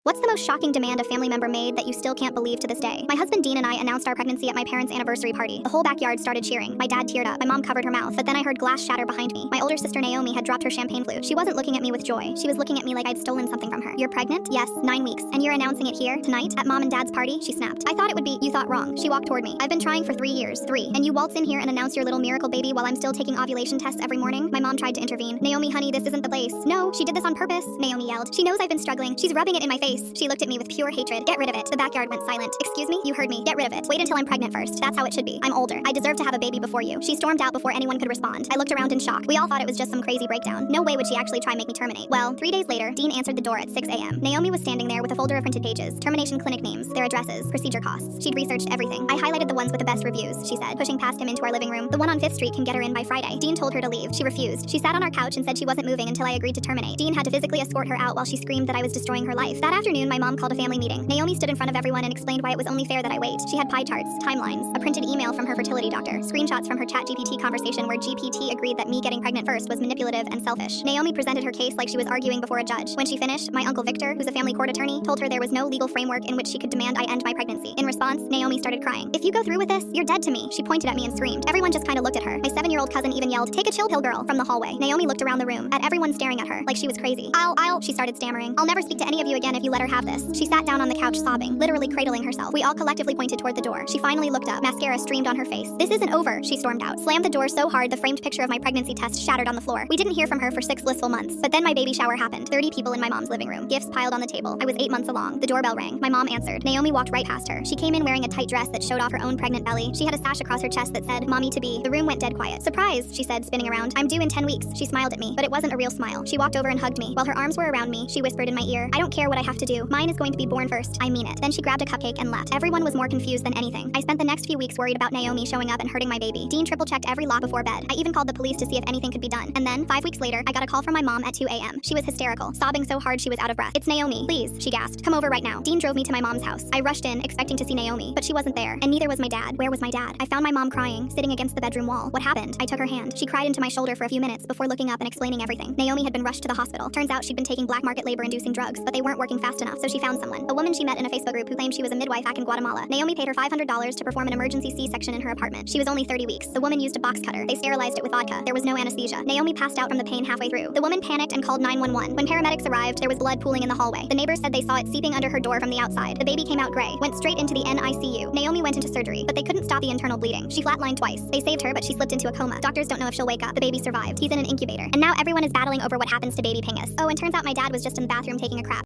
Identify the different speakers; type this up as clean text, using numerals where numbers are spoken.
Speaker 1: What's the most shocking demand a family member made that you still can't believe to this day? My husband Dean and I announced our pregnancy at my parents' anniversary party. The whole backyard started cheering. My dad teared up. My mom covered her mouth. But then I heard glass shatter behind me. My older sister Naomi had dropped her champagne flute. She wasn't looking at me with joy. She was looking at me like I'd stolen something from her. You're pregnant? Yes, 9 weeks. And you're announcing it here, tonight, at mom and dad's party? She snapped. I thought it would be, you thought wrong. She walked toward me. I've been trying for 3 years. 3. And you waltz in here and announce your little miracle baby while I'm still taking ovulation tests every morning? My mom tried to intervene. Naomi, honey, this isn't the place. No, she did this on purpose. Naomi yelled. She knows I've been struggling. She's rubbing it in my face. She looked at me with pure hatred. Get rid of it. The backyard went silent. Excuse me? You heard me. Get rid of it. Wait until I'm pregnant first. That's how it should be. I'm older. I deserve to have a baby before you. She stormed out before anyone could respond. I looked around in shock. We all thought it was just some crazy breakdown. No way would she actually try make me terminate. Well, 3 days later, Dean answered the door at 6 a.m. Naomi was standing there with a folder of printed pages, termination clinic names, their addresses, procedure costs. She'd researched everything. I highlighted the ones with the best reviews, she said, pushing past him into our living room. The one on 5th Street can get her in by Friday. Dean told her to leave. She refused. She sat on our couch and said she wasn't moving until I agreed to terminate. Dean had to physically escort her out while she screamed that I was destroying her life. That afternoon, my mom called a family meeting. Naomi stood in front of everyone and explained why it was only fair that I wait. She had pie charts, timelines, a printed email from her fertility doctor, screenshots from her ChatGPT conversation where GPT agreed that me getting pregnant first was manipulative and selfish. Naomi presented her case like she was arguing before a judge. When she finished, my uncle Victor, who's a family court attorney, told her there was no legal framework in which she could demand I end my pregnancy. In response, Naomi started crying. If you go through with this, you're dead to me. She pointed at me and screamed. Everyone just kind of looked at her. My 7-year-old cousin even yelled, "Take a chill pill, girl," from the hallway. Naomi looked around the room at everyone staring at her like she was crazy. She started stammering. "I'll never speak to any of you again if you let her have this." She sat down on the couch sobbing, literally cradling herself. We all collectively pointed toward the door. She finally looked up. Mascara streamed on her face. "This isn't over," she stormed out. Slammed the door so hard the framed picture of my pregnancy test shattered on the floor. We didn't hear from her for 6 blissful months. But then my baby shower happened. 30 people in my mom's living room. Gifts piled on the table. I was 8 months along. The doorbell rang. My mom answered. Naomi walked right past her. She came in wearing a tight dress that showed off her own pregnant belly. She had a sash across her chest that said, "Mommy to be." The room went dead quiet. "Surprise," she said, spinning around. "I'm due in 10 weeks." She smiled at me, but it wasn't a real smile. She walked over and hugged me. While her arms were around me, she whispered in my ear, "I don't care what I have to do. Mine is going to be born first. I mean it." Then she grabbed a cupcake and left. Everyone was more confused than anything. I spent the next few weeks worried about Naomi showing up and hurting my baby. Dean triple-checked every lock before bed. I even called the police to see if anything could be done. And then, 5 weeks later, I got a call from my mom at 2 a.m. She was hysterical, sobbing so hard she was out of breath. "It's Naomi. Please," she gasped. "Come over right now." Dean drove me to my mom's house. I rushed in, expecting to see Naomi, but she wasn't there, and neither was my dad. Where was my dad? I found my mom crying, sitting against the bedroom wall. What happened? I took her hand. She cried into my shoulder for a few minutes before looking up and explaining everything. Naomi had been rushed to the hospital. Turns out she'd been taking black market labor-inducing drugs, but they weren't working fast enough, so she found someone. A woman she met in a Facebook group who claimed she was a midwife back in Guatemala. Naomi paid her $500 to perform an emergency C-section in her apartment. She was only 30 weeks. The woman used a box cutter. They sterilized it with vodka. There was no anesthesia. Naomi passed out from the pain halfway through. The woman panicked and called 911. When paramedics arrived, there was blood pooling in the hallway. The neighbors said they saw it seeping under her door from the outside. The baby came out gray, went straight into the NICU. Naomi went into surgery, but they couldn't stop the internal bleeding. She flatlined twice. They saved her, but she slipped into a coma. Doctors don't know if she'll wake up. The baby survived. He's in an incubator. And now everyone is battling over what happens to baby Pingus. Oh, and turns out my dad was just in the bathroom taking a crap.